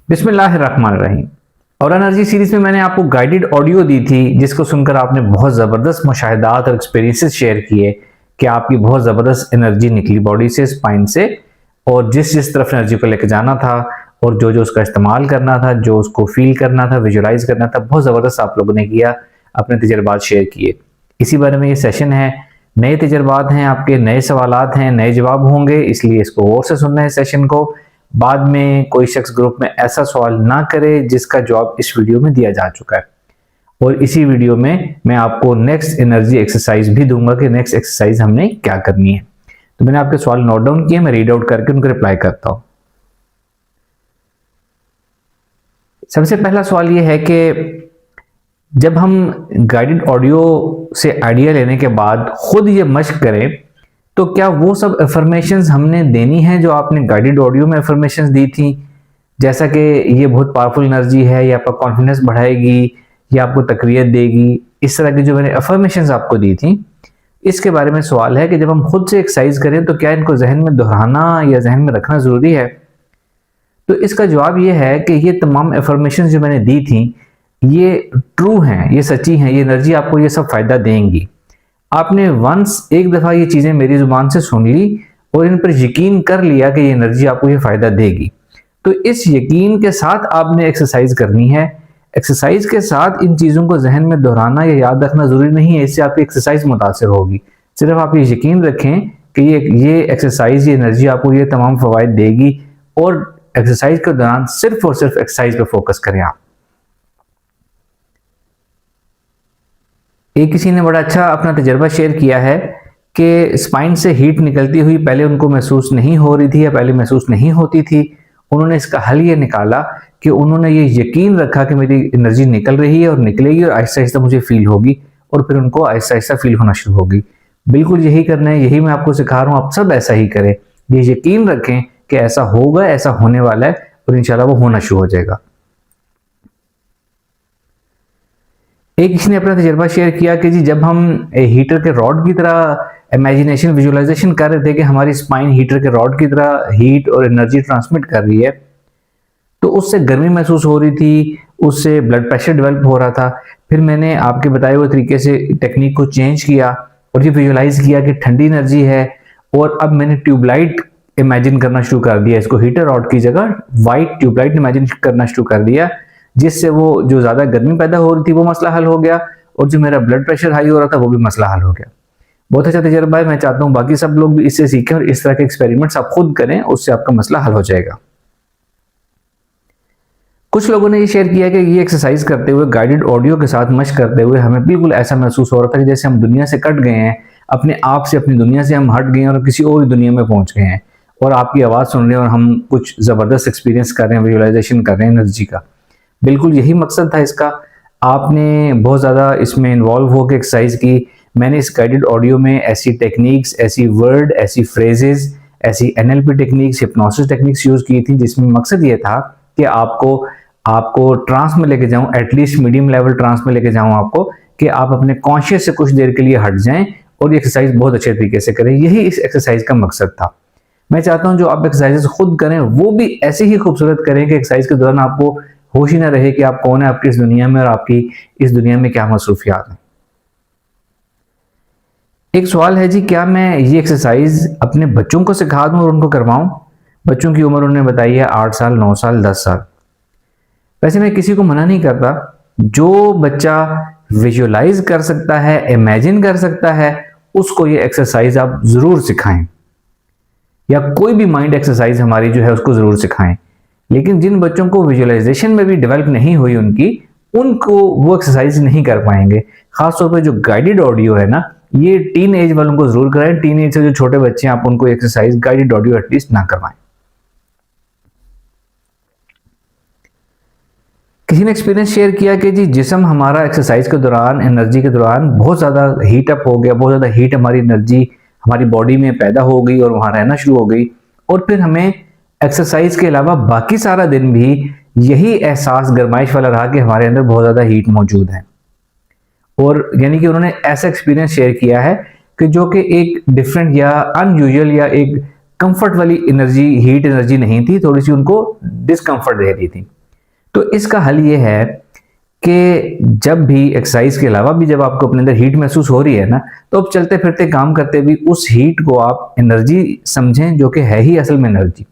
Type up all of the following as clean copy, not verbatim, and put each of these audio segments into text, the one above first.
बिस्मिल्लाहिर्रहमानिर्रहीम। और energy series में मैंने आपको गाइडेड ऑडियो दी थी, जिसको सुनकर आपने बहुत ज़बरदस्त मुशाहिदात और एक्सपीरियंसेस शेयर किए कि आपकी बहुत ज़बरदस्त एनर्जी निकली बॉडी से, स्पाइन से, और जिस जिस तरफ एनर्जी को लेकर जाना था और जो जो उसका इस्तेमाल करना था, जो उसको फील करना था, विजुलाइज करना था, बहुत ज़बरदस्त आप लोगों ने किया, अपने तजर्बात शेयर किए। इसी बारे में ये सेशन है, नए तजर्बात हैं आपके, नए सवालात हैं, नए जवाब होंगे, इसलिए इसको गौर से सुनना है सेशन को। बाद में कोई शख्स ग्रुप में ऐसा सवाल ना करे जिसका जवाब इस वीडियो में दिया जा चुका है। और इसी वीडियो में मैं आपको नेक्स्ट एनर्जी एक्सरसाइज भी दूंगा कि नेक्स्ट एक्सरसाइज हमने क्या करनी है। तो मैंने आपके सवाल नोट डाउन किए, मैं रीड आउट करके उनको रिप्लाई करता हूं। सबसे पहला सवाल यह है कि जब हम गाइडेड ऑडियो से आइडिया लेने के बाद खुद ये मश्क करें तो क्या वो सब अफर्मेशंस हमने देनी है जो आपने गाइडेड ऑडियो में अफर्मेशंस दी थी, जैसा कि ये बहुत पावरफुल एनर्जी है, ये आपका कॉन्फिडेंस बढ़ाएगी, ये आपको तकवीत देगी, इस तरह की जो मैंने अफर्मेशंस आपको दी थी, इसके बारे में सवाल है कि जब हम खुद से एक्सरसाइज करें तो क्या इनको जहन में दोहराना या जहन में रखना ज़रूरी है। तो इसका जवाब ये है कि ये तमाम अफर्मेशंस जो मैंने दी थी ये ट्रू हैं, ये सच्ची हैं, ये एनर्जी आपको ये सब फ़ायदा देंगी। आपने वंस एक दफ़ा ये चीज़ें मेरी ज़ुबान से सुन ली और इन पर यकीन कर लिया कि ये एनर्जी आपको ये फ़ायदा देगी, तो इस यकीन के साथ आपने एक्सरसाइज करनी है। एक्सरसाइज के साथ इन चीज़ों को जहन में दोहराना या याद रखना ज़रूरी नहीं है, इससे आपकी एक्सरसाइज मुतासिर होगी। सिर्फ आप ये यकीन रखें कि ये एक्सरसाइज, ये एनर्जी आपको ये तमाम फ़वाइद देगी, और एक्सरसाइज के दौरान सिर्फ और सिर्फ एक्सरसाइज पर फोकस करें आप। एक किसी ने बड़ा अच्छा अपना तजर्बा शेयर किया है कि स्पाइन से हीट निकलती हुई पहले उनको महसूस नहीं हो रही थी या पहले महसूस नहीं होती थी। उन्होंने इसका हल ये निकाला कि उन्होंने ये यकीन रखा कि मेरी एनर्जी निकल रही है और निकलेगी और आहिस्ता आहिस्ता मुझे फील होगी, और फिर उनको आहिस्ता आहिस्ता फील होना शुरू होगी। बिल्कुल यही करना है, यही मैं आपको सिखा रहा हूँ, आप सब ऐसा ही करें। ये यकीन रखें कि ऐसा होगा, ऐसा होने वाला है, और इंशाल्लाह वो होना शुरू हो जाएगा। एक किसी ने अपना तजर्बा शेयर किया कि जी जब हम हीटर के रॉड की तरह इमेजिनेशन, विजुअलाइजेशन कर रहे थे कि हमारी स्पाइन हीटर के रॉड की तरह हीट और एनर्जी ट्रांसमिट कर रही है, तो उससे गर्मी महसूस हो रही थी, उससे ब्लड प्रेशर डेवलप हो रहा था। फिर मैंने आपके बताए हुए तरीके से टेक्निक को चेंज किया और ये विजुअलाइज किया कि ठंडी एनर्जी है, और अब मैंने ट्यूबलाइट इमेजिन करना शुरू कर दिया। इसको हीटर रॉड की जगह वाइट ट्यूबलाइट इमेजिन करना शुरू कर दिया, जिससे वो जो ज़्यादा गर्मी पैदा हो रही थी वो मसला हल हो गया, और जो मेरा ब्लड प्रेशर हाई हो रहा था वो भी मसला हल हो गया। बहुत अच्छा तजर्बा है, मैं चाहता हूँ बाकी सब लोग भी इससे सीखें और इस तरह के एक्सपेरिमेंट्स आप खुद करें, उससे आपका मसला हल हो जाएगा। कुछ लोगों ने ये शेयर किया कि ये एक्सरसाइज करते हुए, गाइडेड ऑडियो के साथ मश्क करते हुए हमें बिल्कुल ऐसा महसूस हो रहा था कि जैसे हम दुनिया से कट गए हैं, अपने आप से, अपनी दुनिया से हम हट गए हैं और किसी और दुनिया में पहुंच गए हैं, और आपकी आवाज़ सुन रहे हैं और हम कुछ ज़बरदस्त एक्सपीरियंस कर रहे हैं, विजुअलाइजेशन कर रहे हैं एनर्जी का। बिल्कुल यही मकसद था इसका। आपने बहुत ज़्यादा इसमें इन्वॉल्व होकर एक्सरसाइज की। मैंने इस गाइडेड ऑडियो में ऐसी टेक्निक्स, ऐसी वर्ड, ऐसी फ्रेजेस, ऐसी NLP techniques, hypnosis techniques use की थी, जिसमें मकसद ये था कि आपको ट्रांस में लेके जाऊं, एटलीस्ट मीडियम लेवल ट्रांस में लेके जाऊं आपको, कि आप अपने कॉन्शियस से कुछ देर के लिए हट जाएं और ये एक्सरसाइज बहुत अच्छे तरीके से करें। यही इस एक्सरसाइज का मकसद था। मैं चाहता हूं जो आप एक्सरसाइजेस खुद करें वो भी ऐसे ही खूबसूरत करें कि एक्सरसाइज के दौरान आपको होश ही ना रहे कि आप कौन है आपकी इस दुनिया में और आपकी इस दुनिया में क्या मसरूफियात हैं। एक सवाल है जी, क्या मैं ये एक्सरसाइज अपने बच्चों को सिखा दूं और उनको करवाऊं? बच्चों की उम्र उन्होंने बताई है 8 साल, 9 साल, 10 साल। वैसे मैं किसी को मना नहीं करता, जो बच्चा विजुअलाइज कर सकता है, इमेजिन कर सकता है, उसको ये एक्सरसाइज आप जरूर सिखाएं, या कोई भी माइंड एक्सरसाइज हमारी जो है उसको जरूर सिखाएं। लेकिन जिन बच्चों को विजुअलाइजेशन में भी डेवलप नहीं हुई उनको वो एक्सरसाइज नहीं कर पाएंगे। खासतौर पर जो गाइडेड ऑडियो है ना, ये टीन एज वालों को जरूर कराएं। टीन एज से जो छोटे बच्चे हैं आप उनको एक्सरसाइज गाइडेड ऑडियो एटलीस्ट ना करवाएं। किसी ने एक्सपीरियंस शेयर किया कि जी जिस्म हमारा एक्सरसाइज के दौरान, एनर्जी के दौरान बहुत ज़्यादा हीट अप हो गया, बहुत ज़्यादा हीट हमारी एनर्जी हमारी बॉडी में पैदा हो गई और वहाँ रहना शुरू हो गई, और फिर हमें एक्सरसाइज के अलावा बाकी सारा दिन भी यही एहसास गर्माइश वाला रहा कि हमारे अंदर बहुत ज़्यादा हीट मौजूद है। और यानी कि उन्होंने ऐसा एक्सपीरियंस शेयर किया है कि जो कि एक डिफरेंट या अनयूजुअल या एक कंफर्ट वाली एनर्जी, हीट एनर्जी नहीं थी, थोड़ी सी उनको डिस्कंफर्ट दे रही थी। तो इसका हल ये है कि जब भी एक्सरसाइज के अलावा भी जब आपको अपने अंदर हीट महसूस हो रही है ना, तो अब चलते फिरते काम करते भी उस हीट को आप एनर्जी समझें, जो कि है ही असल में एनर्जी।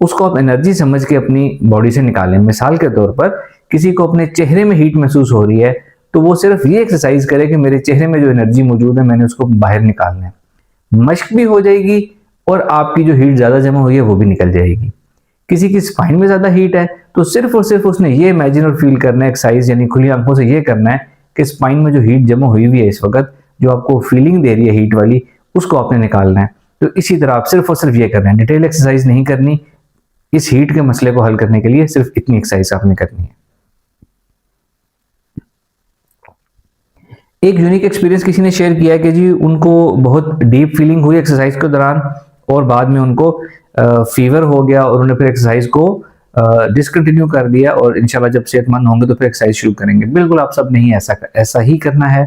उसको आप एनर्जी समझ के अपनी बॉडी से निकालें। मिसाल के तौर पर किसी को अपने चेहरे में हीट महसूस हो रही है, तो वो सिर्फ ये एक्सरसाइज करे कि मेरे चेहरे में जो एनर्जी मौजूद है मैंने उसको बाहर निकालना है। मश्क भी हो जाएगी और आपकी जो हीट ज्यादा जमा हुई है वो भी निकल जाएगी। किसी की स्पाइन में ज्यादा हीट है, तो सिर्फ और सिर्फ उसने ये इमेजिन और फील करना है, एक्सरसाइज यानी खुली आंखों से ये करना है कि स्पाइन में जो हीट जमा हुई हुई है इस वक्त, जो आपको फीलिंग दे रही है हीट वाली, उसको आपने निकालना है। तो इसी तरह आप सिर्फ और सिर्फ ये करना है, डिटेल एक्सरसाइज नहीं करनी। इस हीट के मसले को हल करने के लिए सिर्फ इतनी एक्सरसाइज आपने करनी है। एक यूनिक एक्सपीरियंस किसी ने शेयर किया है कि जी उनको बहुत डीप फीलिंग हुई एक्सरसाइज के दौरान और बाद में उनको फीवर हो गया और उन्होंने फिर एक्सरसाइज को डिसकंटिन्यू कर दिया और इंशाल्लाह जब सेहतमंद होंगे तो फिर एक्सरसाइज शुरू करेंगे। बिल्कुल आप सब नहीं ऐसा ही करना है।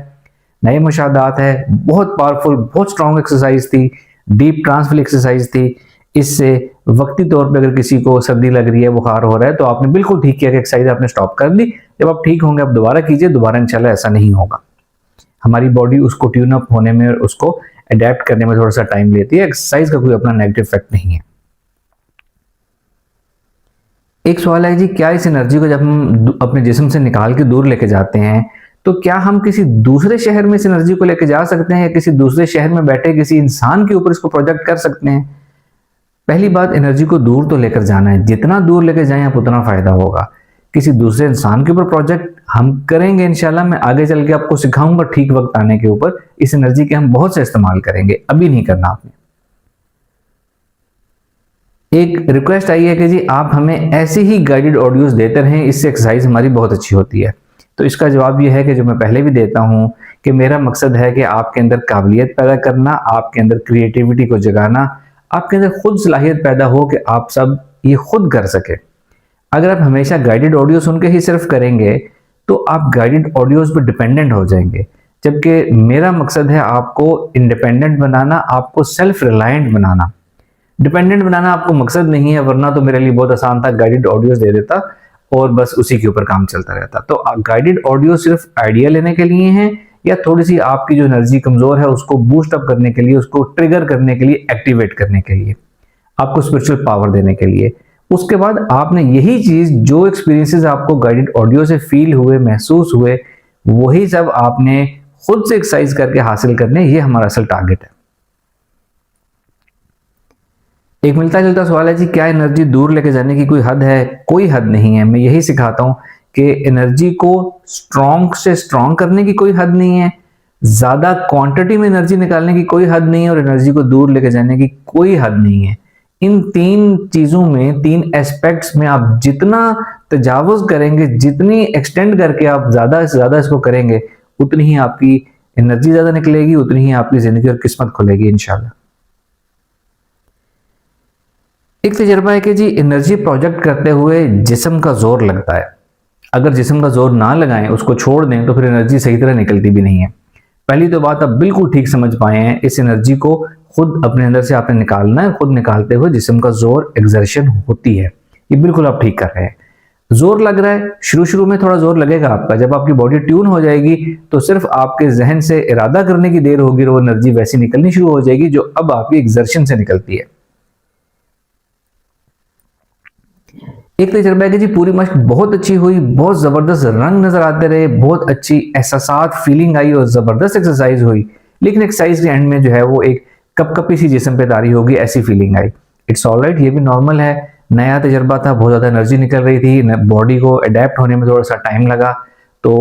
नए मुशाहदात है, बहुत पावरफुल, बहुत स्ट्रॉन्ग एक्सरसाइज थी, डीप ट्रांस वाली एक्सरसाइज थी। इससे वक्ती तौर पे अगर किसी को सर्दी लग रही है, बुखार हो रहा है, तो आपने बिल्कुल ठीक किया कि एक्सरसाइज आपने स्टॉप कर दी। जब आप ठीक होंगे आप दोबारा कीजिए, दोबारा इंशाल्लाह ऐसा नहीं होगा। हमारी बॉडी उसको ट्यून अप होने में और उसको अडेप्ट करने में थोड़ा सा टाइम लेती है। एक्सरसाइज का कोई अपना नेगेटिव इफेक्ट नहीं है। एक सवाल है जी, क्या इस एनर्जी को जब हम अपने जिस्म से निकाल के दूर लेके जाते हैं, तो क्या हम किसी दूसरे शहर में इस एनर्जी को लेके जा सकते हैं या किसी दूसरे शहर में बैठे किसी इंसान के ऊपर इसको प्रोजेक्ट कर सकते हैं? पहली बात, एनर्जी को दूर तो लेकर जाना है, जितना दूर लेकर जाएं आप उतना फायदा होगा। किसी दूसरे इंसान के ऊपर प्रोजेक्ट हम करेंगे इंशाल्लाह, मैं आगे चल के आपको सिखाऊंगा ठीक वक्त आने के ऊपर। इस एनर्जी के हम बहुत से इस्तेमाल करेंगे, अभी नहीं करना आपने। एक रिक्वेस्ट आई है कि जी आप हमें ऐसे ही गाइडेड ऑडियोज देते रहें, इससे एक्सरसाइज हमारी बहुत अच्छी होती है। तो इसका जवाब यह है कि जो मैं पहले भी देता हूं कि मेरा मकसद है कि आपके अंदर काबिलियत पैदा करना, आपके अंदर क्रिएटिविटी को जगाना, आपके अंदर खुद सलाहियत पैदा हो कि आप सब ये खुद कर सके। अगर आप हमेशा गाइडेड ऑडियो सुन के ही सिर्फ करेंगे तो आप गाइडेड ऑडियोज पर डिपेंडेंट हो जाएंगे, जबकि मेरा मकसद है आपको इंडिपेंडेंट बनाना, आपको सेल्फ रिलायंट बनाना। डिपेंडेंट बनाना आपको मकसद नहीं है, वरना तो मेरे लिए बहुत आसान था, गाइडेड ऑडियोज दे देता और बस उसी के ऊपर काम चलता रहता। तो गाइडेड ऑडियो सिर्फ आइडिया लेने के लिए हैं या थोड़ी सी आपकी जो एनर्जी कमजोर है उसको बूस्ट अप करने के लिए, उसको ट्रिगर करने के लिए, एक्टिवेट करने के लिए, आपको स्पिरिचुअल पावर देने के लिए। उसके बाद आपने यही चीज, जो एक्सपीरियंसेस आपको गाइडेड ऑडियो से फील हुए, महसूस हुए, वही सब आपने खुद से एक्सरसाइज करके हासिल करने, ये हमारा असल टारगेट है। एक मिलता जुलता सवाल है जी, क्या एनर्जी दूर लेके जाने की कोई हद है? कोई हद नहीं है। मैं यही सिखाता हूं कि एनर्जी को स्ट्रॉन्ग से स्ट्रॉन्ग करने की कोई हद नहीं है, ज्यादा क्वांटिटी में एनर्जी निकालने की कोई हद नहीं है और एनर्जी को दूर लेके जाने की कोई हद नहीं है। इन तीन चीजों में, तीन एस्पेक्ट्स में आप जितना तजावुज करेंगे, जितनी एक्सटेंड करके आप ज्यादा से ज्यादा इसको करेंगे, उतनी ही आपकी एनर्जी ज्यादा निकलेगी, उतनी ही आपकी जिंदगी और किस्मत खुलेगी इंशाल्लाह। एक तजर्बा है कि जी एनर्जी प्रोजेक्ट करते हुए जिस्म का जोर लगता है। अगर जिस्म का जोर ना लगाएं, उसको छोड़ दें, तो फिर एनर्जी सही तरह निकलती भी नहीं है। पहली तो बात आप बिल्कुल ठीक समझ पाए हैं, इस एनर्जी को खुद अपने अंदर से आपने निकालना है। खुद निकालते हुए जिस्म का जोर एक्सर्शन होती है, ये बिल्कुल आप ठीक कर रहे हैं। जोर लग रहा है, शुरू में थोड़ा जोर लगेगा आपका। जब आपकी बॉडी ट्यून हो जाएगी तो सिर्फ आपके जहन से इरादा करने की देर होगी और वो एनर्जी वैसी निकलनी शुरू हो जाएगी जो अब आपकी एक्सर्शन से निकलती है। एक तजर्बा है कि जी पूरी मश्क बहुत अच्छी हुई, बहुत जबरदस्त रंग नजर आते रहे, बहुत अच्छी एहसासात, फीलिंग आई और जबरदस्त एक्सरसाइज हुई, लेकिन एक्सरसाइज के एंड में जो है वो एक कपकपी सी जिस्म पे तारी होगी, ऐसी फीलिंग आई। इट्स ऑलराइट, ये भी नॉर्मल है। नया तजर्बा था, बहुत ज्यादा एनर्जी निकल रही थी, बॉडी को अडेप्ट होने में थोड़ा सा टाइम लगा। तो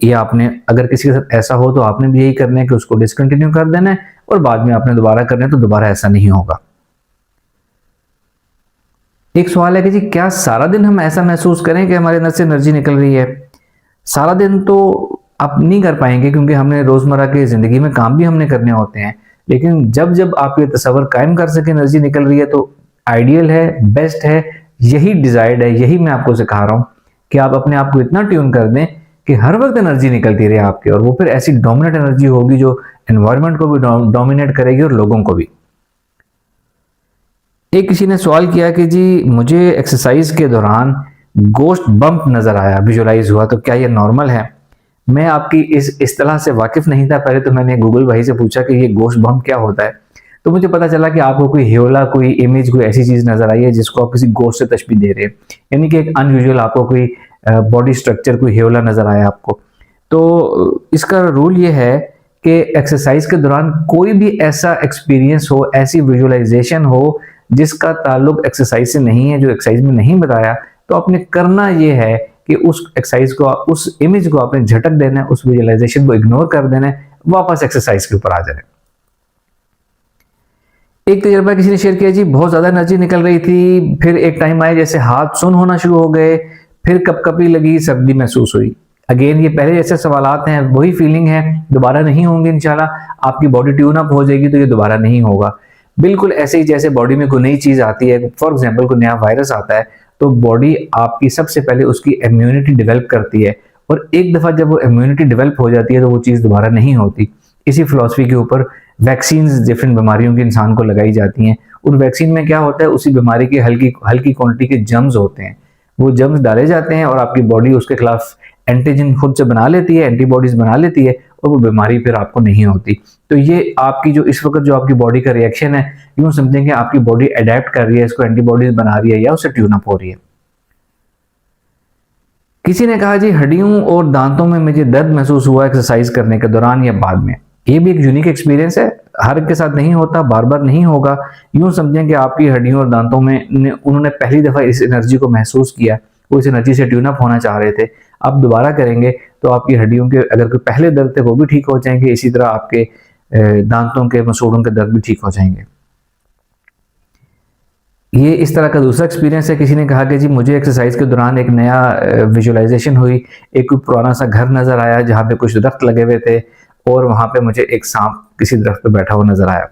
ये आपने, अगर किसी के साथ ऐसा हो तो आपने भी यही करना है कि उसको डिसकंटिन्यू कर देना है और बाद में आपने दोबारा करना है, तो दोबारा ऐसा नहीं होगा। एक सवाल है कि जी क्या सारा दिन हम ऐसा महसूस करें कि हमारे अंदर से एनर्जी निकल रही है? सारा दिन तो आप नहीं कर पाएंगे, क्योंकि हमने रोजमर्रा की जिंदगी में काम भी हमने करने होते हैं। लेकिन जब जब आप ये तस्वर कायम कर सके एनर्जी निकल रही है, तो आइडियल है, बेस्ट है, यही डिजायर्ड है, यही मैं आपको सिखा रहा हूं कि आप अपने आप को इतना ट्यून कर दें कि हर वक्त एनर्जी निकलती रहे आपकी, और वो फिर ऐसी डोमिनेट एनर्जी होगी जो एनवायरनमेंट को भी डोमिनेट करेगी और लोगों को भी। एक किसी ने सवाल किया कि जी मुझे एक्सरसाइज के दौरान गोश्त बम्प नजर आया, विजुअलाइज हुआ, तो क्या ये नॉर्मल है? मैं आपकी इस इस्तेलाह से वाकिफ नहीं था। पहले तो मैंने गूगल भाई से पूछा कि ये गोश्त बम्प क्या होता है, तो मुझे पता चला कि आपको कोई ह्योला, कोई इमेज, कोई ऐसी चीज नजर आई है जिसको आप किसी गोश्त से तशबीह दे रहे हैं, यानी कि एक अनयूजुअल आपको कोई बॉडी स्ट्रक्चर, कोई ह्योला नजर आया आपको। तो इसका रूल ये है कि एक्सरसाइज के दौरान कोई भी ऐसा एक्सपीरियंस हो, ऐसी विजुअलाइजेशन हो जिसका ताल्लुक एक्सरसाइज से नहीं है, जो एक्सरसाइज में नहीं बताया, तो आपने करना ये है कि उस एक्सरसाइज को, उस इमेज को आपने झटक देना है, उस विजुअलाइजेशन को इग्नोर कर देना है, वापस एक्सरसाइज के ऊपर आ जाए। एक तजर्बा किसी ने शेयर किया जी, बहुत ज्यादा एनर्जी निकल रही थी, फिर एक टाइम आया जैसे हाथ सुन होना शुरू हो गए, फिर कपकपी लगी, सर्दी महसूस हुई। अगेन ये पहले जैसे सवालात हैं, वही फीलिंग है, दोबारा नहीं होंगे इंशाल्लाह। आपकी बॉडी ट्यून अप हो जाएगी तो ये दोबारा नहीं होगा। बिल्कुल ऐसे ही जैसे बॉडी में कोई नई चीज आती है, फॉर एग्जाम्पल कोई नया वायरस आता है, तो बॉडी आपकी सबसे पहले उसकी इम्यूनिटी डेवलप करती है, और एक दफा जब वो इम्यूनिटी डेवलप हो जाती है तो वो चीज दोबारा नहीं होती। इसी फिलॉसफी के ऊपर वैक्सीन डिफरेंट बीमारियों की इंसान को लगाई जाती हैं। उन वैक्सीन में क्या होता है, उसी बीमारी की हल्की हल्की क्वांटिटी के जर्म्स होते हैं, वो जर्म्स डाले जाते हैं और आपकी बॉडी उसके खिलाफ एंटीजन खुद से बना लेती है, एंटीबॉडीज बना लेती है, और वो बीमारी फिर आपको नहीं होती। तो ये आपकी जो इस वक्त जो आपकी बॉडी का रिएक्शन है, यूं समझेंगे आपकी बॉडी अडेप्ट कर रही है, इसको एंटीबॉडीज बना रही है या उससे ट्यून अप हो रही है। किसी ने कहा जी, हड्डियों और दांतों में मुझे दर्द महसूस हुआ एक्सरसाइज करने के दौरान या बाद में। ये भी एक यूनिक एक्सपीरियंस है, हर एक के साथ नहीं होता, बार बार नहीं होगा। यूं समझें कि आपकी हड्डियों और दांतों में उन्होंने पहली दफा इस एनर्जी को महसूस किया, वो इस एनर्जी से ट्यून अप होना चाह रहे थे। आप दोबारा करेंगे तो आपकी हड्डियों के अगर कोई पहले दर्द थे वो भी ठीक हो जाएंगे, इसी तरह आपके दांतों के, मसूड़ों के दर्द भी ठीक हो जाएंगे। ये इस तरह का दूसरा एक्सपीरियंस है। किसी ने कहा कि जी, मुझे एक्सरसाइज के दौरान एक नया विजुअलाइजेशन हुई, एक कोई पुराना सा घर नजर आया जहाँ पे कुछ दरख्त लगे हुए थे, और वहां पे मुझे एक सांप किसी दरख्त पे बैठा हुआ नजर आया।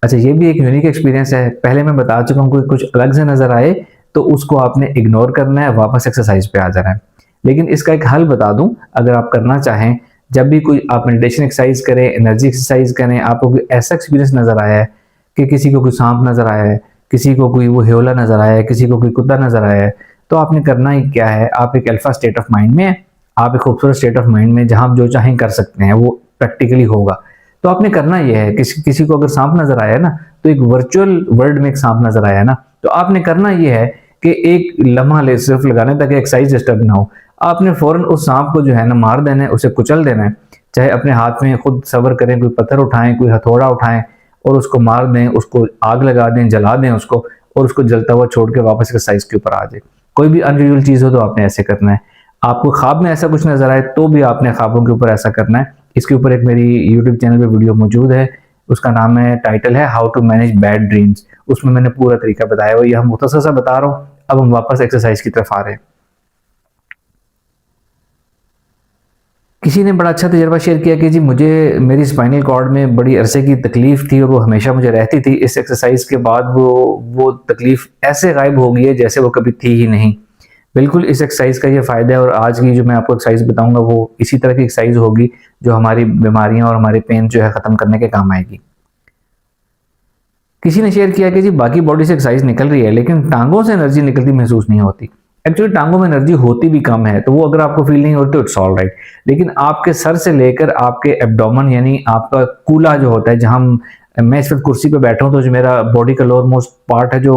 अच्छा, ये भी एक यूनिक एक्सपीरियंस है। पहले मैं बता चुका हूँ, कोई कुछ अलग से नजर आए तो उसको आपने इग्नोर करना है, वापस एक्सरसाइज पे आ जाना है। लेकिन इसका एक हल बता दूं, अगर आप करना चाहें, जब भी कोई आप मेडिटेशन एक्सरसाइज करें, एनर्जी एक्सरसाइज करें, आपको कोई ऐसा एक्सपीरियंस नजर आया है कि किसी को कोई सांप नजर आया है, किसी को कोई वो ह्योला नजर आया है, किसी को कोई कुत्ता नजर आया है, तो आपने करना ही क्या है, आप एक अल्फा स्टेट ऑफ माइंड में है, आप एक खूबसूरत स्टेट ऑफ माइंड में जहां आप जो चाहें कर सकते हैं, वो प्रैक्टिकली होगा। तो आपने करना यह है, किसी को अगर सांप नजर आया ना, तो एक वर्चुअल वर्ल्ड में एक सांप नजर आया ना, तो आपने करना यह है कि एक लम्हा ले सिर्फ लगाने ताकि एक्सरसाइज डिस्टर्ब ना हो। आपने फौरन उस सांप को जो है ना मार देना है, उसे कुचल देना है। चाहे अपने हाथ में खुद सब्र करें, कोई पत्थर उठाएं, कोई हथौड़ा उठाएं और उसको मार दें, उसको आग लगा दें, जला दें उसको, और उसको जलता हुआ छोड़ के वापस एक्सरसाइज के ऊपर आ जाए। कोई भी अनयूजुअल चीज हो तो आपने ऐसे करना है। आपको ख्वाब में ऐसा कुछ नजर आए तो भी आपने ख्वाबों के ऊपर ऐसा करना है। इसके ऊपर एक मेरी यूट्यूब चैनल पे वीडियो मौजूद है, उसका नाम है, टाइटल है how to manage bad dreams. उसमें मैंने पूरा तरीका बताया हुआ, ये हम मुख्तसर सा बता रहा हूँ। अब हम वापस एक्सरसाइज की तरफ आ रहे हैं। किसी ने बड़ा अच्छा तजर्बा शेयर किया कि जी, मुझे मेरी स्पाइनल कॉर्ड में बड़ी अरसे की तकलीफ थी और वो हमेशा मुझे रहती थी। इस एक्सरसाइज के बाद वो तकलीफ ऐसे गायब हो गई है जैसे वो कभी थी ही नहीं। बिल्कुल इस एक्सरसाइज का ये फायदा है, और आज की जो मैं आपको एक्सरसाइज बताऊंगा वो इसी तरह की एक्सरसाइज होगी जो हमारी बीमारियां और हमारे पेन जो है खत्म करने के काम आएगी। किसी ने शेयर किया कि जी, बाकी बॉडी से एक्सरसाइज निकल रही है लेकिन टांगों से एनर्जी निकलती महसूस नहीं होती। एक्चुअली टांगों में एनर्जी होती भी कम है, तो वो अगर आपको फील नहीं होती तो इट्स ऑल राइट। लेकिन आपके सर से लेकर आपके एब्डोमेन, यानी आपका कूला जो होता है, जहां मैं इस वक्त कुर्सी पे बैठा हूं तो जो मेरा बॉडी का लोअर मोस्ट पार्ट है जो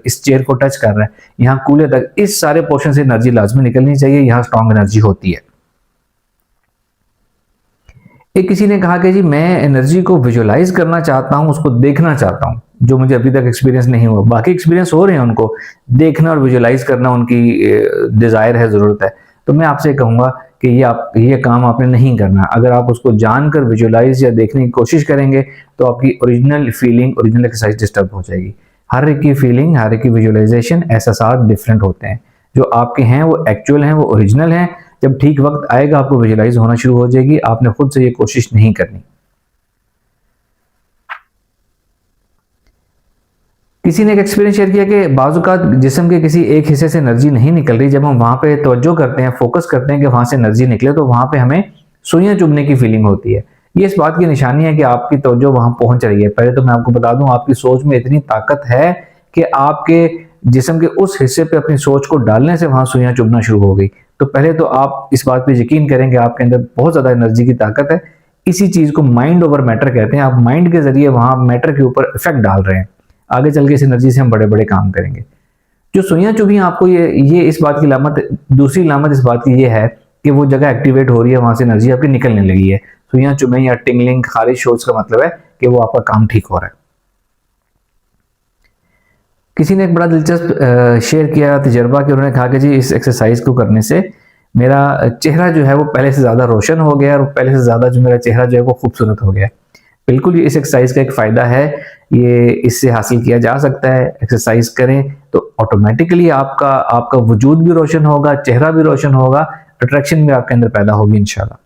इस चेयर को टच कर रहा है, यहाँ कूले तक, इस सारे पोर्शन से एनर्जी लाजमी निकलनी चाहिए, यहाँ स्ट्रॉन्ग एनर्जी होती है। एक किसी ने कहा कि जी, मैं एनर्जी को विजुअलाइज करना चाहता हूं, उसको देखना चाहता हूं, जो मुझे अभी तक एक्सपीरियंस नहीं हुआ। बाकी एक्सपीरियंस हो रहे हैं, उनको देखना और विजुअलाइज करना उनकी डिजायर है, जरूरत है। तो मैं आपसे कहूंगा कि ये काम आपने नहीं करना। अगर आप उसको जानकर विजुअलाइज या देखने की कोशिश करेंगे तो आपकी original feeling, original exercise disturb हो जाएगी। हर एक की फीलिंग, हर एक की विजुअलाइजेशन, एहसास डिफरेंट होते हैं। जो आपके हैं वो एक्चुअल हैं, वो ओरिजिनल हैं। जब ठीक वक्त आएगा आपको विजुअलाइज होना शुरू हो जाएगी। आपने खुद से ये कोशिश नहीं करनी। किसी ने एक एक्सपीरियंस शेयर किया कि बाज़ औक़ात जिस्म के किसी एक हिस्से से एनर्जी नहीं निकल रही, जब हम वहां पे तवज्जो करते हैं, फोकस करते हैं कि वहां से एनर्जी निकले, तो वहां पे हमें सुइयां चुभने की फीलिंग होती है। ये इस बात की निशानी है कि आपकी तवज्जो वहां पहुंच रही है। पहले तो मैं आपको बता दूं, आपकी सोच में इतनी ताकत है कि आपके जिस्म के उस हिस्से पे अपनी सोच को डालने से वहां सुइयां चुभना शुरू हो गई। तो पहले तो आप इस बात पे यकीन करें कि आपके अंदर बहुत ज़्यादा एनर्जी की ताकत है। इसी चीज़ को माइंड ओवर मैटर कहते हैं। आप माइंड के ज़रिए वहाँ मैटर के ऊपर इफेक्ट डाल रहे हैं। आगे चल के इस एनर्जी से हम बड़े-बड़े काम करेंगे। जो सुइयां चुभी आपको ये इस बात की लामत, दूसरी लामत इस बात की ये है कि वो जगह एक्टिवेट हो रही है, वहाँ से एनर्जी आपकी निकलने लगी है। सुइयां चुभें या टिंगलिंग, खारिश हो, इसका मतलब है कि वो आपका काम ठीक हो रहा है। किसी ने एक बड़ा दिलचस्प शेयर किया तजर्बा कि उन्होंने कहा कि जी इस एक्सरसाइज को करने से मेरा चेहरा जो है वो पहले से ज़्यादा रोशन हो गया और पहले से ज़्यादा जो मेरा चेहरा जो है वो खूबसूरत हो गया। बिल्कुल, ये इस एक्सरसाइज का एक फ़ायदा है, ये इससे हासिल किया जा सकता है। एक्सरसाइज करें तो ऑटोमेटिकली आपका आपका वजूद भी रोशन होगा, चेहरा भी रोशन होगा, अट्रैक्शन भी आपके अंदर पैदा होगी इंशाल्लाह।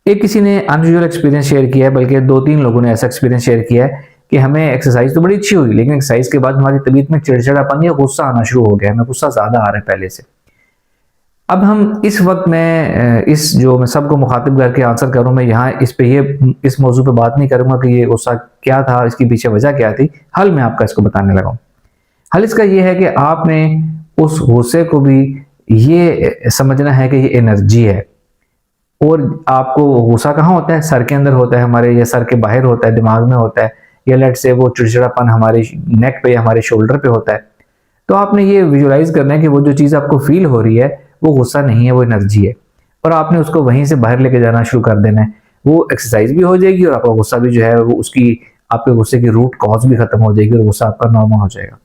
एक किसी ने अनयूजुअल एक्सपीरियंस शेयर किया है, बल्कि 2-3 लोगों ने ऐसा एक्सपीरियंस शेयर किया है कि हमें एक्सरसाइज तो बड़ी अच्छी हुई, लेकिन एक्सरसाइज के बाद हमारी तबीयत में चिड़चिड़ापन या गुस्सा आना शुरू हो गया, हमें गुस्सा ज़्यादा आ रहा है पहले से। अब हम इस वक्त में इस जो मैं सबको मुखातिब करके आंसर करूं, मैं यहाँ इस मौजू पे बात नहीं करूंगा कि ये गुस्सा क्या था, इसके पीछे वजह क्या थी। हल मैं आपका इसको बताने लगा हूँ। हल इसका ये है कि आपने उस गुस्से को भी ये समझना है कि ये एनर्जी है। और आपको गुस्सा कहाँ होता है? सर के अंदर होता है हमारे, या सर के बाहर होता है, दिमाग में होता है, या लेट से वो चिड़चिड़ापन हमारे नेक पे या हमारे शोल्डर पे होता है। तो आपने ये विजुलाइज करना है कि वो जो चीज़ आपको फील हो रही है वो गुस्सा नहीं है, वो एनर्जी है। और आपने उसको वहीं से बाहर लेके जाना शुरू कर देना है। वो एक्सरसाइज भी हो जाएगी और आपका गुस्सा भी जो है वो उसकी आपके गुस्से की रूट कॉज भी खत्म हो जाएगी और गुस्सा आपका नॉर्मल हो जाएगा।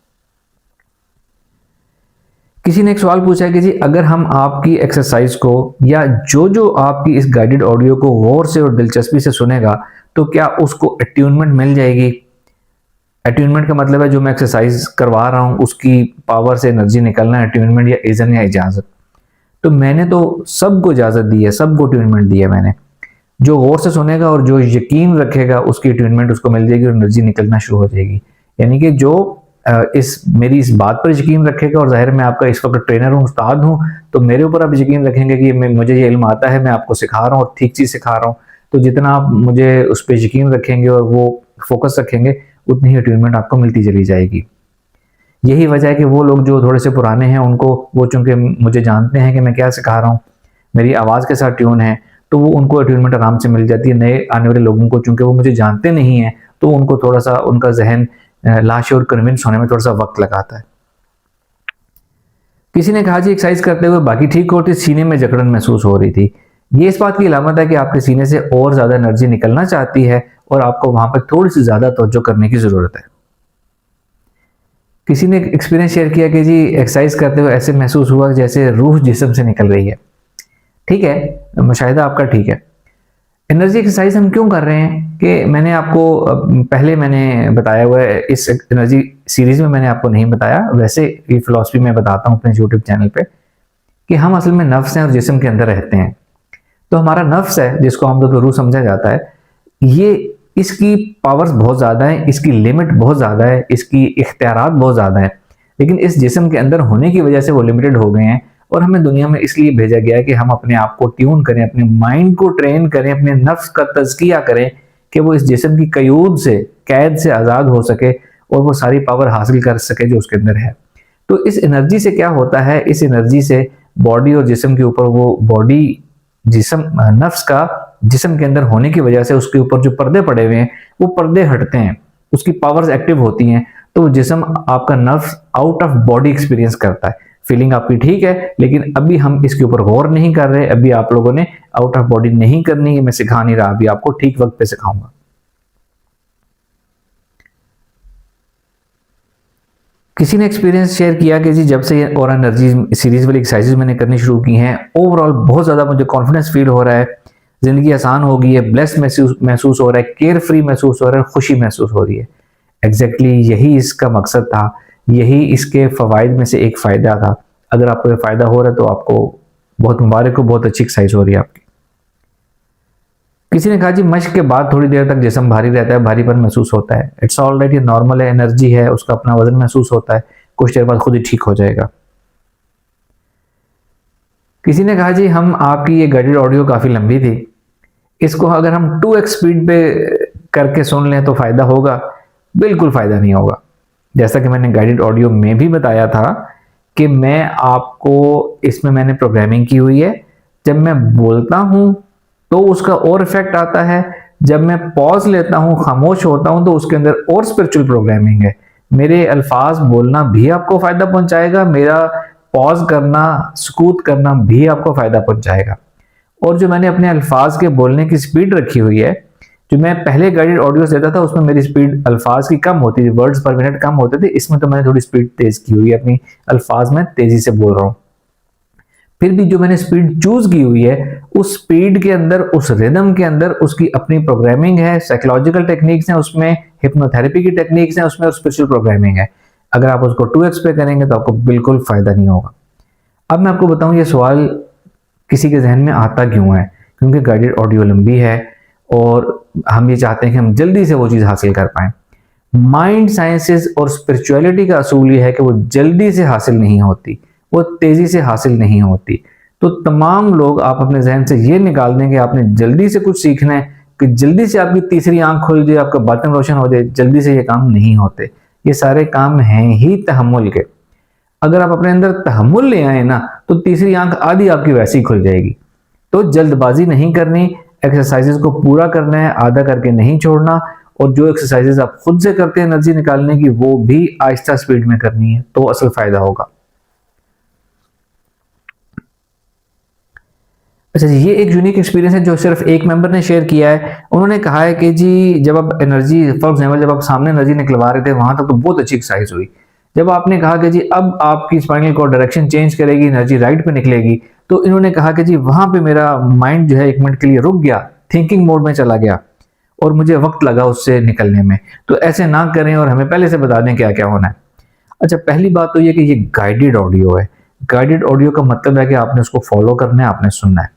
किसी ने एक सवाल पूछा है कि जी अगर हम आपकी एक्सरसाइज को या जो आपकी इस गाइडेड ऑडियो को गौर से और दिलचस्पी से सुनेगा तो क्या उसको अट्यूनमेंट मिल जाएगी? अट्यूनमेंट का मतलब है जो मैं एक्सरसाइज करवा रहा हूँ उसकी पावर से एनर्जी निकलना है, अट्यूनमेंट या इज़न या इजाज़त। तो मैंने तो सबको इजाज़त दी है, सबको अट्यूनमेंट दी है मैंने। जो गौर से सुनेगा और जो यकीन रखेगा उसकी अट्यूनमेंट उसको मिल जाएगी और एनर्जी निकलना शुरू हो जाएगी। यानी कि जो मेरी इस बात पर यकीन रखेगा, और ज़ाहिर मैं आपका इस वक्त ट्रेनर हूँ, उस्ताद हूँ, तो मेरे ऊपर आप यकीन रखेंगे कि मुझे ये इल्म आता है, मैं आपको सिखा रहा हूँ और ठीक चीज़ सिखा रहा हूँ। तो जितना आप मुझे उस पर यकीन रखेंगे और वो फोकस रखेंगे उतनी ही अट्यूनमेंट आपको मिलती चली जाएगी। यही वजह है कि वो लोग जो थोड़े से पुराने हैं उनको, वो चूँकि मुझे जानते हैं कि मैं क्या सिखा रहा हूँ, मेरी आवाज़ के साथ ट्यून है, तो वो उनको अट्यूनमेंट आराम से मिल जाती है। नए आने वाले लोगों को चूँकि वो मुझे जानते नहीं हैं तो उनको थोड़ा सा उनका जहन लाशोर कन्विंस होने में थोड़ा सा वक्त लगाता है। किसी ने कहा जी एक्सरसाइज करते हुए बाकी ठीक होती, सीने में जकड़न महसूस हो रही थी। ये इस बात की अलामत है कि आपके सीने से और ज़्यादा एनर्जी निकलना चाहती है और आपको वहाँ पर थोड़ी सी ज़्यादा तवज्जो करने की ज़रूरत है। किसी ने एक्सपीरियंस शेयर किया कि जी एक्सरसाइज करते हुए ऐसे महसूस हुआ जैसे रूह जिस्म से निकल रही है। ठीक है, मुशाहिदा आपका ठीक है। एनर्जी एक्सरसाइज हम क्यों कर रहे हैं कि मैंने आपको पहले मैंने बताया हुआ है, इस एनर्जी सीरीज में मैंने आपको नहीं बताया, वैसे ये फिलॉसफी मैं बताता हूँ अपने यूट्यूब चैनल पे कि हम असल में नफ्स हैं और जिस्म के अंदर रहते हैं। तो हमारा नफ्स है जिसको आमतौर पर रूह समझा जाता है, ये इसकी पावर्स बहुत ज़्यादा है, इसकी लिमिट बहुत ज़्यादा है, इसकी इख्तियारात बहुत ज़्यादा है, लेकिन इस जिस्म के अंदर होने की वजह से वो लिमिटेड हो गए हैं। और हमें दुनिया में इसलिए भेजा गया है कि हम अपने आप को ट्यून करें, अपने माइंड को ट्रेन करें, अपने नफ्स का तज़किया करें कि वो इस जिस्म की कयूद से, कैद से आज़ाद हो सके और वो सारी पावर हासिल कर सके जो उसके अंदर है। तो इस एनर्जी से क्या होता है, इस एनर्जी से बॉडी और जिस्म के ऊपर, वो बॉडी जिस्म नफ्स का जिस्म के अंदर होने की वजह से उसके ऊपर जो पर्दे पड़े हुए हैं वो पर्दे हटते हैं, उसकी पावर्स एक्टिव होती हैं, तो वो जिस्म आपका नफ्स आउट ऑफ बॉडी एक्सपीरियंस करता है। फीलिंग आपकी ठीक है, लेकिन अभी हम इसके ऊपर गौर नहीं कर रहे, अभी आप लोगों ने आउट ऑफ बॉडी नहीं करनी है, मैं सिखा नहीं रहा, अभी आपको ठीक वक्त पे सिखाऊंगा। किसी ने एक्सपीरियंस शेयर किया कि जी जब से ये और एनर्जी सीरीज वाली एक्सरसाइजेज मैंने करनी शुरू की हैं, ओवरऑल बहुत ज़्यादा मुझे कॉन्फिडेंस फील हो रहा है, ज़िंदगी आसान हो गई है, ब्लेस्ड महसूस हो रहा है, केयर फ्री महसूस हो रहा है, खुशी महसूस हो रही है। एग्जैक्टली यही इसका मकसद था, यही इसके फ़वाइद में से एक फ़ायदा था। अगर आपको ये फ़ायदा हो रहा है तो आपको बहुत मुबारक हो, बहुत अच्छी एक्सरसाइज हो रही है आपकी। किसी ने कहा जी मश्क के बाद थोड़ी देर तक जिस्म भारी रहता है, भारीपन महसूस होता है। इट्स ऑल राइट, ये नॉर्मल है, एनर्जी है, उसका अपना वजन महसूस होता है, कुछ देर बाद खुद ही ठीक हो जाएगा। किसी ने कहा जी हम आपकी ये गाइडेड ऑडियो काफ़ी लंबी थी, इसको अगर हम 2x स्पीड पे करके सुन लें तो फ़ायदा होगा? बिल्कुल फ़ायदा नहीं होगा। जैसा कि मैंने गाइडेड ऑडियो में भी बताया था कि मैं आपको इसमें मैंने प्रोग्रामिंग की हुई है। जब मैं बोलता हूं तो उसका और इफेक्ट आता है, जब मैं पॉज लेता हूं, खामोश होता हूं, तो उसके अंदर और स्पिरिचुअल प्रोग्रामिंग है। मेरे अल्फाज बोलना भी आपको फायदा पहुंचाएगा, मेरा पॉज करना, सुकूत करना भी आपको फायदा पहुंचाएगा। और जो मैंने अपने अल्फाज के बोलने की स्पीड रखी हुई है, जो मैं पहले गाइडेड ऑडियोस देता था उसमें मेरी स्पीड अल्फाज की कम होती थी, वर्ड्स पर मिनट कम होते थे। इसमें तो मैंने थोड़ी स्पीड तेज की हुई है, अपनी अल्फाज में तेजी से बोल रहा हूं। फिर भी जो मैंने स्पीड चूज की हुई है, उस स्पीड के अंदर, उस रिदम के अंदर उसकी अपनी प्रोग्रामिंग है, साइकोलॉजिकल टेक्निक्स हैं उसमें, हिप्नोथेरेपी की टेक्निक्स हैं उसमें, और स्पिरिचुअल प्रोग्रामिंग है। अगर आप उसको 2x पे करेंगे तो आपको बिल्कुल फायदा नहीं होगा। अब मैं आपको बताऊं ये सवाल किसी के जहन में आता क्यों है, क्योंकि गाइडेड ऑडियो लंबी है और हम ये चाहते हैं कि हम जल्दी से वो चीज हासिल कर पाए। माइंड साइंसेस और स्पिरिचुअलिटी का असूल ये है कि वो जल्दी से हासिल नहीं होती, वो तेजी से हासिल नहीं होती। तो तमाम लोग, आप अपने जहन से ये निकाल दें कि आपने जल्दी से कुछ सीखना है, कि जल्दी से आपकी तीसरी आंख खुल जाए, आपका बातिन रोशन हो जाए, जल्दी से ये काम नहीं होते। ये सारे काम हैं ही तहम्मुल के। अगर आप अपने अंदर तहम्मुल ले आए ना, तो तीसरी आंख आधी आपकी वैसी खुल जाएगी। तो जल्दबाजी नहीं करनी, एक्सरसाइजेस को पूरा करना है, आधा करके नहीं छोड़ना। और जो एक्सरसाइजेस आप खुद से करते हैं एनर्जी निकालने की, वो भी आहिस्ता स्पीड में करनी है, तो असल फायदा होगा। अच्छा जी, ये एक यूनिक एक्सपीरियंस है जो सिर्फ एक मेंबर ने शेयर किया है। उन्होंने कहा है कि जी जब आप एनर्जी, फॉर एग्जाम्पल जब आप सामने एनर्जी निकलवा रहे थे वहां तक तो बहुत अच्छी एक्सरसाइज हुई। जब आपने कहा कि जी अब आपकी स्पाइनल कॉर्ड डायरेक्शन चेंज करेगी, एनर्जी राइट पे निकलेगी, तो इन्होंने कहा कि जी वहां पे मेरा माइंड जो है 1 मिनट के लिए रुक गया, थिंकिंग मोड में चला गया और मुझे वक्त लगा उससे निकलने में। तो ऐसे ना करें और हमें पहले से बता दें क्या क्या होना है। अच्छा, पहली बात तो ये कि ये गाइडेड ऑडियो है। गाइडेड ऑडियो का मतलब है कि आपने उसको फॉलो करना है, आपने सुनना है।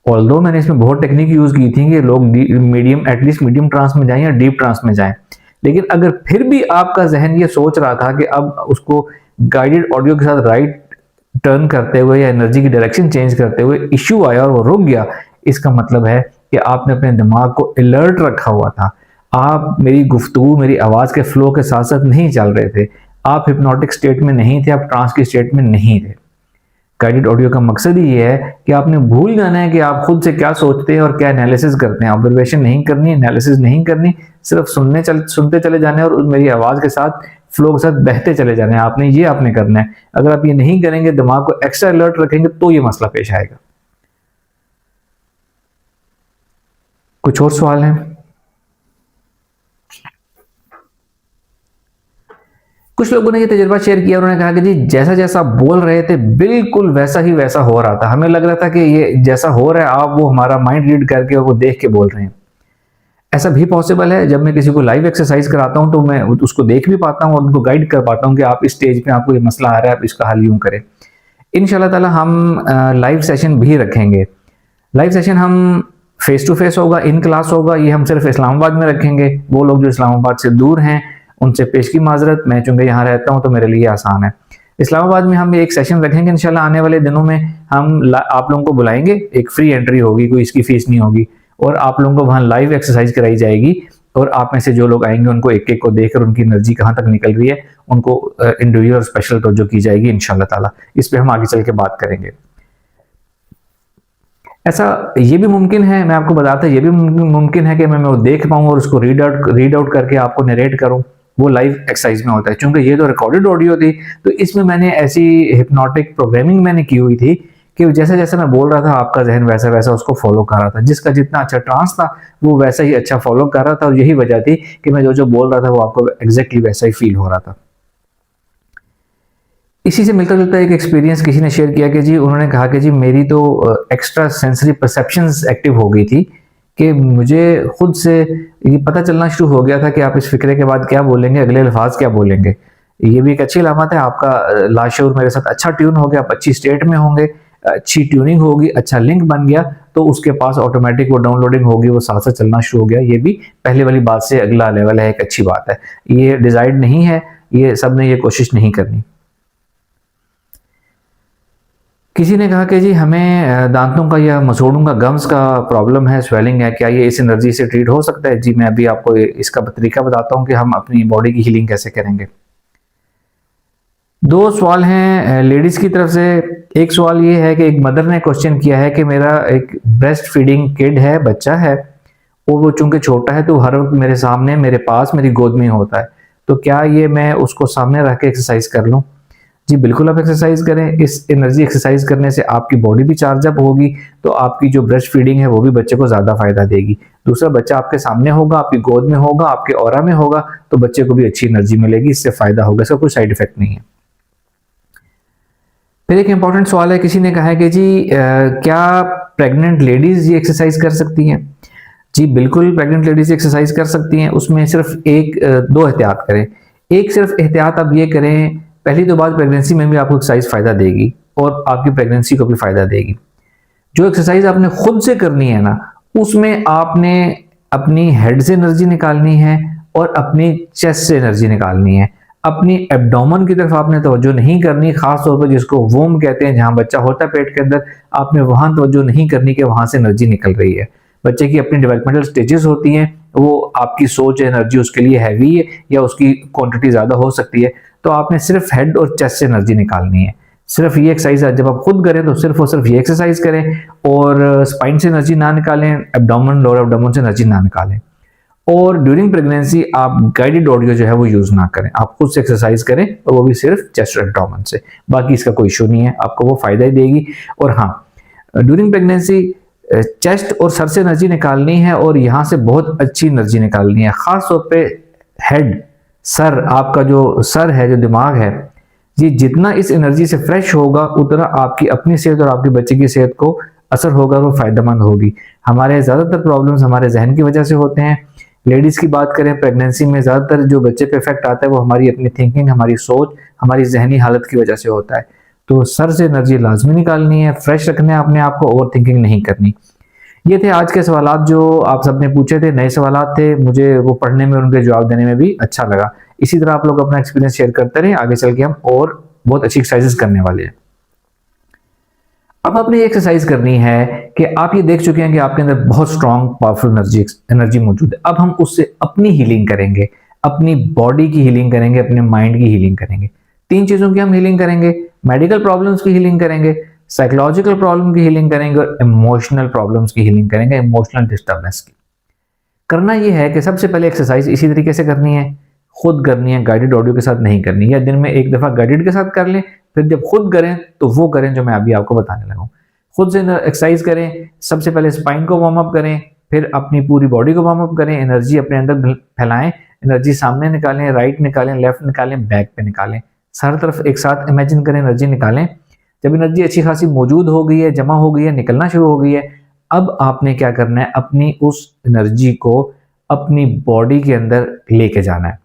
ऑल्दो मैंने इसमें बहुत टेक्निक यूज की थी कि लोग मीडियम, एटलीस्ट मीडियम ट्रांस में जाएं या डीप ट्रांस में जाएं, लेकिन अगर फिर भी आपका जहन ये सोच रहा था कि अब उसको गाइडेड ऑडियो के साथ राइट टर्न करते हुए या एनर्जी की डायरेक्शन चेंज करते हुए इश्यू आया और वो रुक गया, इसका मतलब है कि आपने अपने दिमाग को अलर्ट रखा हुआ था। आप मेरी गुफ्तगू, मेरी आवाज के फ्लो के साथ साथ नहीं चल रहे थे, आप हिप्नोटिक स्टेट में नहीं थे, आप ट्रांस की स्टेट में नहीं थे। गाइडेड ऑडियो का मकसद ही ये है कि आपने भूल जाना है कि आप खुद से क्या सोचते हैं और क्या एनालिसिस करते हैं। ऑब्जर्वेशन नहीं करनी, एनालिसिस नहीं करनी, सिर्फ सुनते चले जाने और मेरी आवाज के साथ, फ्लो के साथ बहते चले जाने। आपने करना है। अगर आप ये नहीं करेंगे, दिमाग को एक्स्ट्रा अलर्ट रखेंगे, तो ये मसला पेश आएगा। कुछ और सवाल है? कुछ लोगों ने ये तजुर्बा शेयर किया, उन्होंने कहा कि जी जैसा जैसा बोल रहे थे बिल्कुल वैसा ही वैसा हो रहा था, हमें लग रहा था कि ये जैसा हो रहा है आप वो हमारा माइंड रीड करके और वो देख के बोल रहे हैं। ऐसा भी पॉसिबल है। जब मैं किसी को लाइव एक्सरसाइज कराता हूं तो मैं उसको देख भी पाता हूं और उनको गाइड कर पाता हूं कि आप इस स्टेज पे आपको ये मसला आ रहा है, आप इसका हल यूं करें। इंशाल्लाह ताला हम लाइव सेशन भी रखेंगे। लाइव सेशन हम फेस टू फेस होगा, इन क्लास होगा। ये हम सिर्फ इस्लामाबाद में रखेंगे। वो लोग जो इस्लामाबाद से दूर हैं उनसे पेश की माजरत, मैं चूंकि यहाँ रहता हूँ तो मेरे लिए आसान है। इस्लामाबाद में हम एक सेशन रखेंगे इंशाल्लाह। आने वाले दिनों में हम आप लोगों को बुलाएंगे, एक फ्री एंट्री होगी, कोई इसकी फीस नहीं होगी, और आप लोगों को वहाँ लाइव एक्सरसाइज कराई जाएगी। और आप में से जो लोग आएंगे उनको एक एक को देखकर उनकी एनर्जी कहाँ तक निकल रही है उनको इंडिविजुअल और स्पेशल तवज्जो की जाएगी इंशाल्लाह ताला। इस पर हम आगे चल के बात करेंगे। ऐसा ये भी मुमकिन है, मैं आपको बताता, ये भी मुमकिन है कि मैं वो देख पाऊँ और उसको रीड आउट करके आपको नरेट करूँ। वो लाइव एक्सरसाइज में होता है। चूंकि ये तो रिकॉर्डेड ऑडियो थी, तो इसमें मैंने ऐसी हिप्नोटिक प्रोग्रामिंग मैंने की हुई थी कि जैसे जैसे मैं बोल रहा था आपका जहन वैसा वैसा उसको फॉलो कर रहा था। जिसका जितना अच्छा ट्रांस था वो वैसा ही अच्छा फॉलो कर रहा था, और यही वजह थी कि मैं जो जो बोल रहा था वो आपको एग्जैक्टली वैसा ही फील हो रहा था। इसी से मिलता जुलता एक एक्सपीरियंस किसी ने शेयर किया कि जी उन्होंने कहा कि जी मेरी तो एक्स्ट्रा सेंसरी परसेप्शंस एक्टिव हो गई थी कि मुझे खुद से ये पता चलना शुरू हो गया था कि आप इस फिक्रे के बाद क्या बोलेंगे, अगले अल्फाज क्या बोलेंगे। ये भी एक अच्छी अलामत है। आपका लाशऊर मेरे साथ अच्छा ट्यून हो गया, आप अच्छी स्टेट में होंगे, अच्छी ट्यूनिंग होगी, अच्छा लिंक बन गया, तो उसके पास ऑटोमेटिक वो डाउनलोडिंग होगी, वो साथ साथ चलना शुरू हो गया। ये भी पहले वाली बात से अगला लेवल है, एक अच्छी बात है। ये डिजाइड नहीं है, ये सब ने ये कोशिश नहीं करनी। किसी ने कहा कि जी हमें दांतों का या मसूड़ों का, गम्स का प्रॉब्लम है, स्वेलिंग है, क्या ये इस एनर्जी से ट्रीट हो सकता है? जी मैं अभी आपको इसका तरीका बताता हूँ कि हम अपनी बॉडी की हीलिंग कैसे करेंगे। दो सवाल हैं लेडीज की तरफ से। एक सवाल ये है कि एक मदर ने क्वेश्चन किया है कि मेरा एक ब्रेस्ट फीडिंग किड है, बच्चा है, और वो चूंकि छोटा है तो हर वक्त मेरे सामने, मेरे पास, मेरी गोद में ही होता है, तो क्या ये मैं उसको सामने रख के एक्सरसाइज कर लूं? जी बिल्कुल, आप एक्सरसाइज करें। इस एनर्जी एक्सरसाइज करने से आपकी बॉडी भी चार्ज अप होगी, तो आपकी जो ब्रेस्ट फीडिंग है वो भी बच्चे को ज्यादा फायदा देगी। दूसरा, बच्चा आपके सामने होगा, आपकी गोद में होगा, आपके ऑरा में होगा, तो बच्चे को भी अच्छी एनर्जी मिलेगी, इससे फायदा होगा, इसका कोई साइड इफेक्ट नहीं है। फिर एक इंपॉर्टेंट सवाल है, किसी ने कहा है कि जी क्या प्रेग्नेंट लेडीज ये एक्सरसाइज कर सकती हैं? जी बिल्कुल, प्रेग्नेंट लेडीज एक्सरसाइज कर सकती हैं। उसमें सिर्फ दो एहतियात करें। एक सिर्फ एहतियात आप ये करें, पहली तो बात, प्रेगनेंसी में भी आपको एक्सरसाइज फायदा देगी और आपकी प्रेगनेंसी को भी फायदा देगी। जो एक्सरसाइज आपने खुद से करनी है ना, उसमें आपने अपनी हेड से एनर्जी निकालनी है और अपनी चेस्ट से एनर्जी निकालनी है। अपनी एब्डोमेन की तरफ आपने तवज्जो नहीं करनी, खास तौर पर जिसको वोम कहते हैं, जहां बच्चा होता है पेट के अंदर, आपने वहां तवज्जो नहीं करनी कि वहां से एनर्जी निकल रही है। बच्चे की अपनी डेवलपमेंटल स्टेजेस होती हैं, वो आपकी सोच एनर्जी उसके लिए हैवी है या उसकी क्वांटिटी ज्यादा हो सकती है, तो आपने सिर्फ हेड और चेस्ट से एनर्जी निकालनी है। सिर्फ ये एक्सरसाइज जब आप खुद करें तो सिर्फ और सिर्फ ये एक्सरसाइज करें, और स्पाइन से एनर्जी ना निकालें, एब्डोमेन, लोअर एब्डोमेन से एनर्जी ना निकालें। और ड्यूरिंग प्रेगनेंसी आप गाइडेड ऑडियो जो है वो यूज ना करें, आप खुद से एक्सरसाइज करें, और वो भी सिर्फ चेस्ट और एब्डोमेन से। बाकी इसका कोई इशू नहीं है, आपको वो फायदा ही देगी। और हाँ, ड्यूरिंग प्रेगनेंसी चेस्ट और सर से एनर्जी निकालनी है, और यहाँ से बहुत अच्छी एनर्जी निकालनी है, खास तौर पे हेड, सर, आपका जो सर है, जो दिमाग है, ये जितना इस एनर्जी से फ्रेश होगा उतना आपकी अपनी सेहत और आपके बच्चे की सेहत को असर होगा, वो फायदेमंद होगी। हमारे ज्यादातर प्रॉब्लम्स हमारे जहन की वजह से होते हैं। लेडीज की बात करें, प्रेगनेंसी में ज्यादातर जो बच्चे पे इफेक्ट आता है वो हमारी अपनी थिंकिंग, हमारी सोच, हमारी जहनी हालत की वजह से होता है। तो सर से एनर्जी लाजमी निकालनी है, फ्रेश रखना है अपने आप को, ओवर थिंकिंग नहीं करनी। ये थे आज के सवालात जो आप सबने पूछे थे, नए सवालात थे, मुझे वो पढ़ने में और उनके जवाब देने में भी अच्छा लगा। इसी तरह आप लोग अपना एक्सपीरियंस शेयर करते रहे, आगे चल के हम और बहुत अच्छी एक्सरसाइजेस करने वाले हैं। अब आपने ये एक्सरसाइज करनी है कि आप ये देख चुके हैं कि आपके अंदर बहुत स्ट्रांग पावरफुल एनर्जी मौजूद है। अब हम उससे अपनी हीलिंग करेंगे, अपनी बॉडी की हीलिंग करेंगे, अपने माइंड की हीलिंग करेंगे। तीन चीजों की हम हीलिंग करेंगे, मेडिकल प्रॉब्लम्स की हीलिंग करेंगे, साइकोलॉजिकल प्रॉब्लम की हीलिंग करेंगे, और इमोशनल प्रॉब्लम्स की हीलिंग करेंगे, इमोशनल डिस्टर्बेंस की। करना यह है कि सबसे पहले एक्सरसाइज इसी तरीके से करनी है, खुद करनी है, गाइडेड ऑडियो के साथ नहीं करनी, या दिन में एक दफा गाइडेड के साथ कर लें, फिर जब खुद करें तो वो करें जो मैं अभी आपको बताने लगा हूं। खुद से एक्सरसाइज करें, सबसे पहले स्पाइन को वार्म अप करें, फिर अपनी पूरी बॉडी को वार्म अप करें, एनर्जी अपने अंदर फैलाएं, एनर्जी सामने निकालें, राइट निकालें, लेफ्ट निकालें, बैक पे निकालें, हर तरफ एक साथ इमेजिन करें, एनर्जी निकालें। जब एनर्जी अच्छी खासी मौजूद हो गई है, जमा हो गई है, निकलना शुरू हो गई है, अब आपने क्या करना है, अपनी उस एनर्जी को अपनी बॉडी के अंदर लेके जाना है।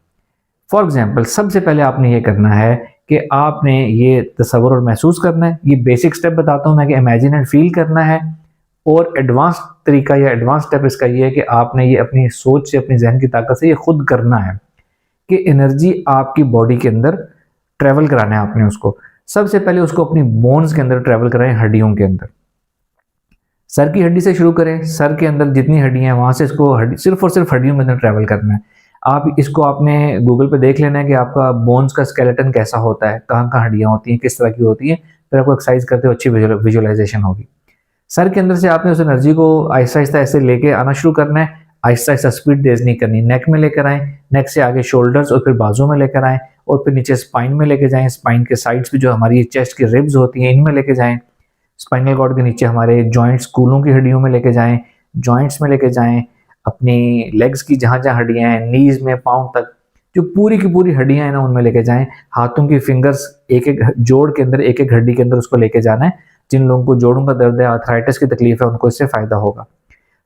फॉर एग्जाम्पल, सबसे पहले आपने ये करना है कि आपने ये तस्वर और महसूस करना है। ये बेसिक स्टेप बताता हूं मैं कि इमेजिन एंड फील करना है, और एडवांस तरीका या एडवांस स्टेप इसका ये है कि आपने ये अपनी सोच से, अपनी जहन की ताकत से ये खुद करना है कि एनर्जी आपकी बॉडी के अंदर ट्रेवल कराना है आपने उसको। सबसे पहले उसको अपनी बोन्स के अंदर ट्रेवल कराएं, हड्डियों के अंदर। सर की हड्डी से शुरू करें, सर के अंदर जितनी हड्डियां हैं वहां से इसको सिर्फ और सिर्फ हड्डियों के अंदर ट्रेवल करना है। आप इसको आपने गूगल पे देख लेना है कि आपका बोन्स का स्केलेटन कैसा होता है, कहाँ कहाँ हड्डियां होती हैं, किस तरह की होती हैं, फिर आपको एक्सरसाइज करते हो अच्छी विजुअलाइजेशन होगी। सर के अंदर से आपने उस एनर्जी को आहिस्ता आहिस्ता ऐसे लेके आना शुरू करना है, आहिस्ता आहिस्ता स्पीड तेज नहीं करनी। नेक में लेकर आए, नेक से आगे शोल्डर्स और फिर बाजू में लेकर आए, और फिर नीचे स्पाइन में लेके जाएं, स्पाइन के साइड्स पे जो हमारी चेस्ट की रिब्स होती हैं इनमें लेके जाएं, स्पाइनल कॉर्ड के नीचे हमारे जॉइंट्स, कूलों की हड्डियों में लेके जाएं, जॉइंट्स में लेके जाएं, अपनी लेग्स की जहां जहां हड्डियां हैं, नीज में, पाँव तक जो पूरी की पूरी हड्डियां हैं ना उनमें लेके जाएं। हाथों की फिंगर्स एक एक जोड़ के अंदर, एक एक हड्डी के अंदर उसको लेके जाना है। जिन लोगों को जोड़ों का दर्द है, आर्थराइटिस की तकलीफ है, उनको इससे फायदा होगा।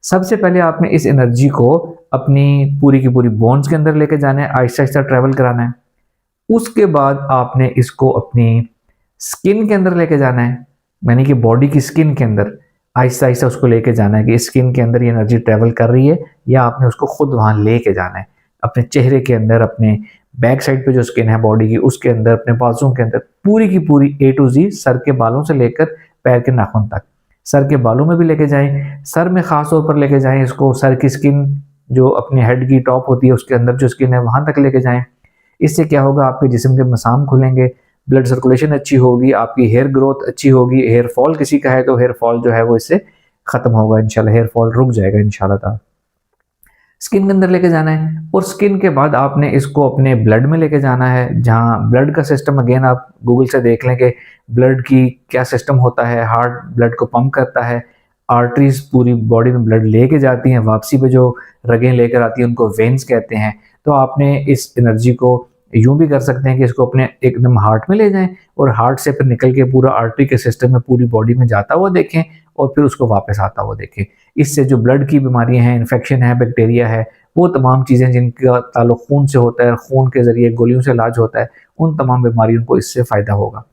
सबसे पहले आपने इस एनर्जी को अपनी पूरी की पूरी बोन्स के अंदर लेके जाना है, आहिस्ता आहिस्ता ट्रेवल कराना है। उसके बाद आपने इसको अपनी स्किन के अंदर लेके जाना है, यानी कि बॉडी की स्किन के अंदर आहिस्ता आहिस्ता उसको लेके जाना है कि स्किन के अंदर ये एनर्जी ट्रेवल कर रही है, या आपने उसको खुद वहां लेके जाना है। अपने चेहरे के अंदर, अपने बैक साइड पे जो स्किन है बॉडी की उसके अंदर, अपने बाजुओं के अंदर, पूरी की पूरी A to Z, सर के बालों से लेकर पैर के नाखून तक। सर के बालों में भी लेके जाएं, सर में खास तौर पर लेके जाएं इसको, सर की स्किन जो अपने हेड की टॉप होती है उसके अंदर जो स्किन है वहां तक लेके जाएं। इससे क्या होगा, आपके जिस्म के मसाम खुलेंगे, ब्लड सर्कुलेशन अच्छी होगी, आपकी हेयर ग्रोथ अच्छी होगी, हेयर फॉल किसी का है तो हेयर फॉल जो है वो इससे खत्म होगा इंशाल्लाह, हेयर फॉल रुक जाएगा इंशाल्लाह ताला। स्किन के अंदर लेके जाना है और स्किन के बाद आपने इसको अपने ब्लड में लेके जाना है, जहाँ ब्लड का सिस्टम अगेन आप गूगल से देख लें कि ब्लड की क्या सिस्टम होता है। हार्ट ब्लड को पंप करता है, आर्टरीज पूरी बॉडी में ब्लड लेके जाती हैं, वापसी पे जो रगें लेकर आती हैं उनको वेन्स कहते हैं। तो आपने इस एनर्जी को यूं भी कर सकते हैं कि इसको अपने एकदम हार्ट में ले जाएं और हार्ट से फिर निकल के पूरा आर्टरी के सिस्टम में पूरी बॉडी में जाता हुआ देखें और फिर उसको वापस आता हुआ देखें। इससे जो ब्लड की बीमारियां हैं, इन्फेक्शन है, बैक्टीरिया है, वो तमाम चीज़ें जिनका ताल्लुक खून से होता है, खून के ज़रिए गोलियों से इलाज होता है, उन तमाम बीमारियों को इससे फ़ायदा होगा।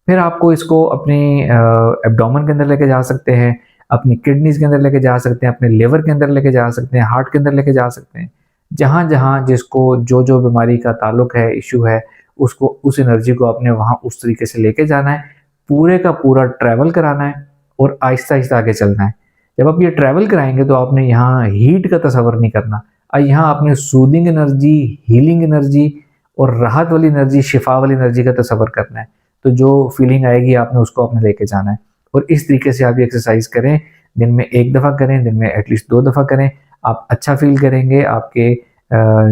फिर आपको इसको अपनी एब्डोमेन के अंदर लेके जा सकते हैं, अपनी किडनीज़ के अंदर लेके जा सकते हैं, अपने लिवर के अंदर लेके जा सकते हैं, हार्ट के अंदर लेके जा सकते हैं। जहाँ-जहाँ जिसको जो-जो बीमारी का ताल्लुक है, इश्यू है, उसको उस एनर्जी को आपने वहाँ उस तरीके से लेके जाना है, पूरे का पूरा ट्रैवल कराना है और आहिस्ता-आहिस्ता आगे चलना है। जब आप ये ट्रैवल कराएँगे तो आपने यहाँ हीट का तसव्वुर नहीं करना। यहाँ आपने सूदिंग एनर्जी, हीलिंग एनर्जी और राहत वाली एनर्जी, शिफा वाली एनर्जी का तसव्वुर करना है। तो जो फीलिंग आएगी आपने उसको आपने लेके जाना है और इस तरीके से आप ये एक्सरसाइज करें। दिन में 1 दफ़ा करें, दिन में एटलीस्ट 2 दफ़ा करें। आप अच्छा फ़ील करेंगे, आपके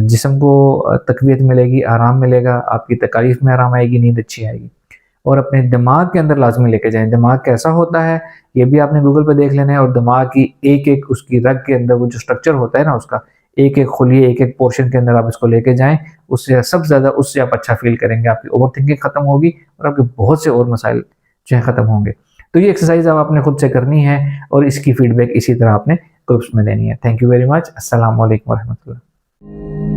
जिस्म को तक़वियत मिलेगी, आराम मिलेगा, आपकी तकालीफ में आराम आएगी, नींद अच्छी आएगी। और अपने दिमाग के अंदर लाज़मी लेके जाएँ। दिमाग कैसा होता है ये भी आपने गूगल पे देख लेना है और दिमाग की एक-एक उसकी रग के अंदर वो जो स्ट्रक्चर होता है ना उसका, एक-एक खुलिए, एक-एक पोर्शन के अंदर आप इसको लेके जाएँ। उससे सबसे ज़्यादा उससे आप अच्छा फ़ील करेंगे, आपकी ओवरथिंकिंग ख़त्म होगी और आपके बहुत से और मसाइल जो हैं ख़त्म होंगे। तो ये एक्सरसाइज़ अब आपने खुद से करनी है और इसकी फ़ीडबैक इसी तरह आपने ग्रुप्स में देनी है। Thank you very much. अस्सलाम वालेकुम व रहमतुल्लाह।